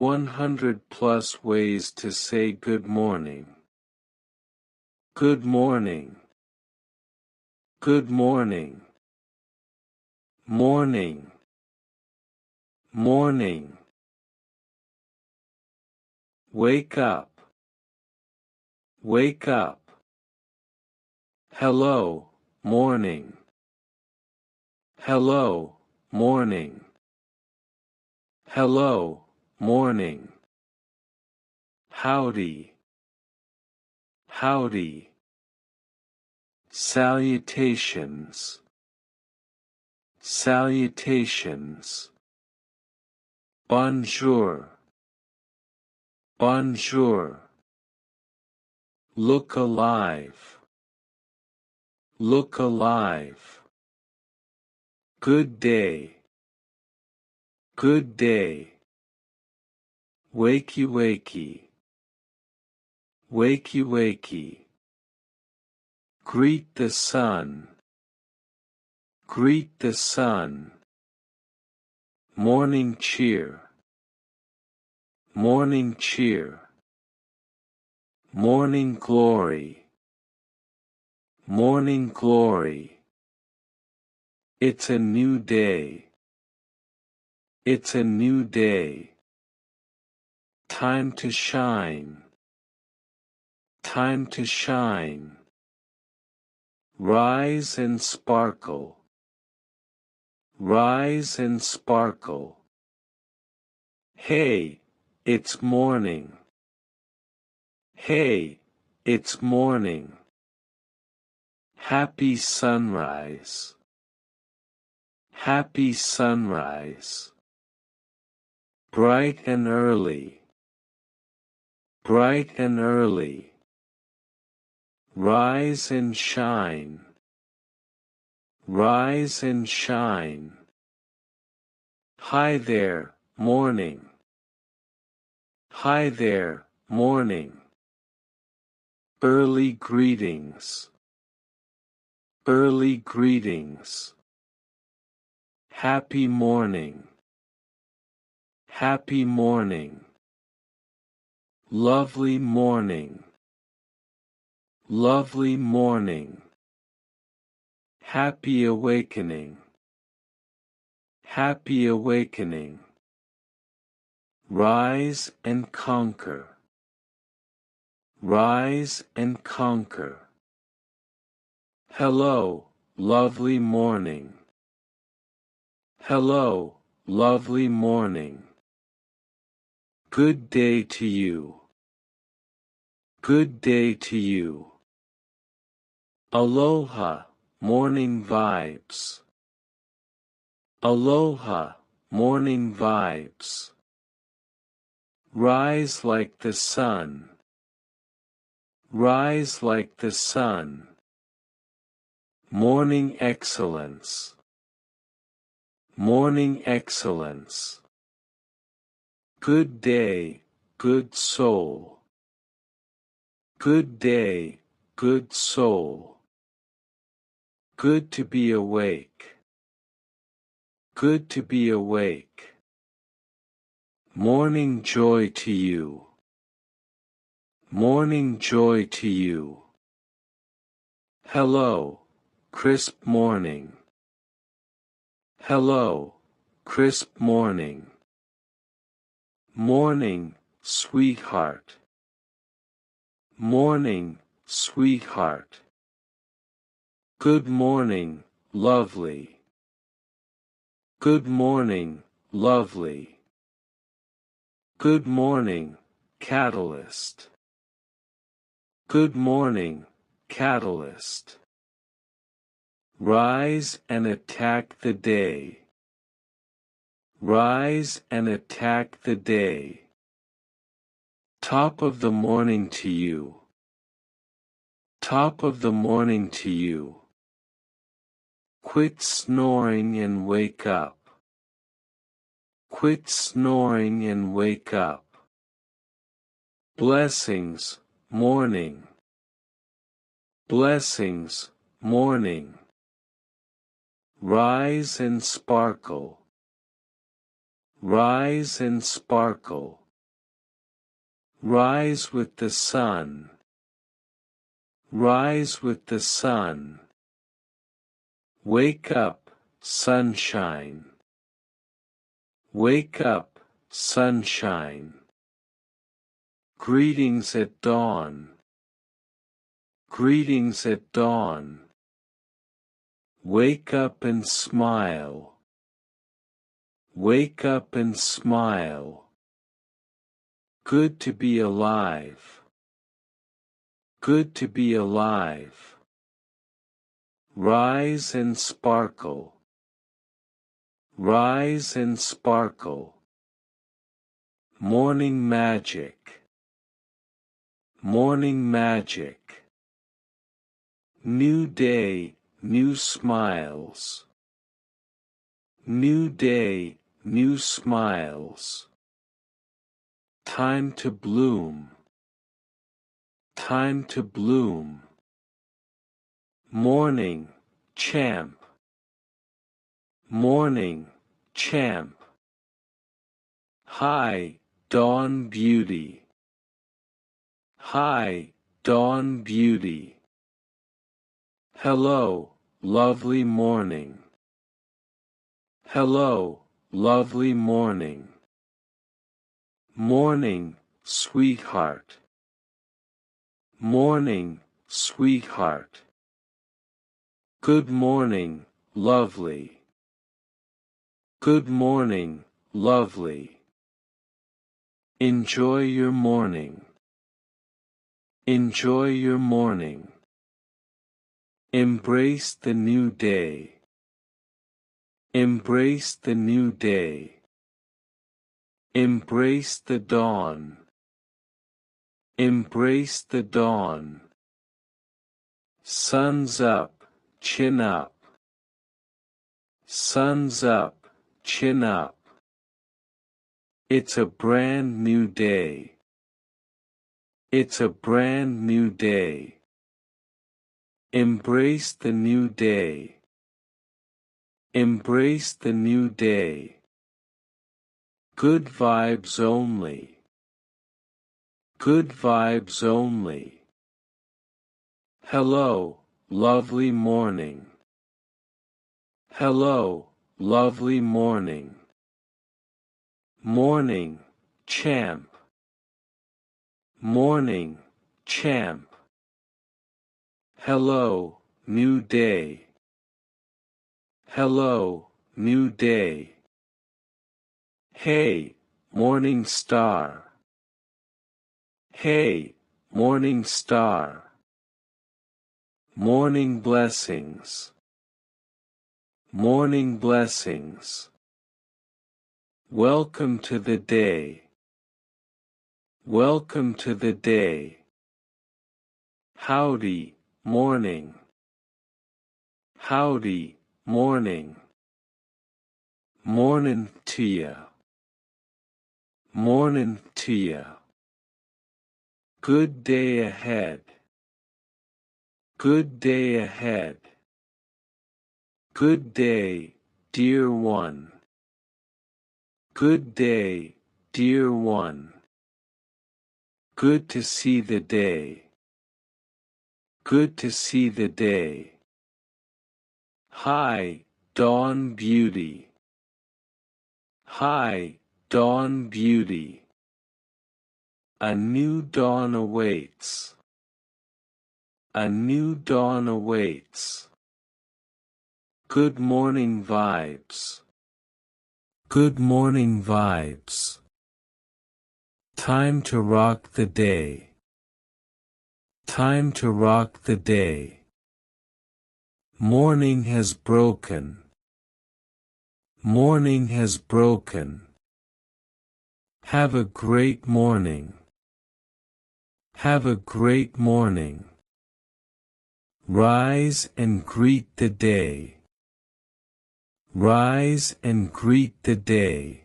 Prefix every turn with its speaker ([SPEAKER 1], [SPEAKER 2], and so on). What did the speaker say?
[SPEAKER 1] 100 plus ways to say good morning. Good morning. Good morning. Morning. Morning. Wake up. Wake up. Hello, morning. Hello, morning. Hello, morning. Howdy. Howdy. Salutations. Salutations. Bonjour. Bonjour. Look alive. Look alive. Good day. Good day. Wakey wakey. Wakey wakey. Greet the sun. Greet the sun. Morning cheer. Morning cheer. Morning glory. Morning glory. It's a new day. It's a new day. Time to shine. Time to shine. Rise and sparkle. Rise and sparkle. Hey, it's morning. Hey, it's morning. Happy sunrise. Happy sunrise. Bright and early. Bright and early. Rise and shine. Rise and shine. Hi there, morning. Hi there, morning. Early greetings. Early greetings. Happy morning. Happy morning. Lovely morning. Lovely morning. Happy awakening. Happy awakening. Rise and conquer. Rise and conquer. Hello, lovely morning. Hello, lovely morning. Good day to you. Good day to you. Aloha, morning vibes. Aloha, morning vibes. Rise like the sun. Rise like the sun. Morning excellence. Morning excellence. Good day, good soul. Good day, good soul. Good to be awake. Good to be awake. Morning joy to you. Morning joy to you. Hello, crisp morning. Hello, crisp morning. Morning, sweetheart. Morning, sweetheart. Good morning, lovely. Good morning, lovely. Good morning, catalyst. Good morning, catalyst. Rise and attack the day. Rise and attack the day. Top of the morning to you. Top of the morning to you. Quit snoring and wake up. Quit snoring and wake up. Blessings, morning. Blessings, morning. Rise and sparkle. Rise and sparkle. Rise with the sun. Rise with the sun. Wake up, sunshine. Wake up, sunshine. Greetings at dawn. Greetings at dawn. Wake up and smile. Wake up and smile. Good to be alive. Good to be alive. Rise and sparkle. Rise and sparkle. Morning magic. Morning magic. New day, new smiles. New day, new smiles. Time to bloom. Time to bloom. Morning, champ. Morning, champ. Hi, dawn beauty. Hi, dawn beauty. Hello, lovely morning. Hello, lovely morning. Morning, sweetheart. Morning, sweetheart. Good morning, lovely. Good morning, lovely. Enjoy your morning. Enjoy your morning. Embrace the new day. Embrace the new day. Embrace the dawn. Embrace the dawn. Sun's up, chin up. Sun's up, chin up. It's a brand new day. It's a brand new day. Embrace the new day. Embrace the new day. Good vibes only. Good vibes only. Hello, lovely morning. Hello, lovely morning. Morning, champ. Morning, champ. Hello, new day. Hello, new day. Hey, morning star. Hey, morning star. Morning blessings. Morning blessings. Welcome to the day. Welcome to the day. Howdy, morning. Howdy, morning. Mornin' to ya. Mornin' to ya. Good day ahead. Good day ahead. Good day, dear one. Good day, dear one. Good to see the day. Good to see the day. Hi, dawn beauty. Hi, dawn beauty. A new dawn awaits. A new dawn awaits. Good morning vibes. Good morning vibes. Time to rock the day. Time to rock the day. Morning has broken. Morning has broken. Have a great morning. Have a great morning. Rise and greet the day. Rise and greet the day.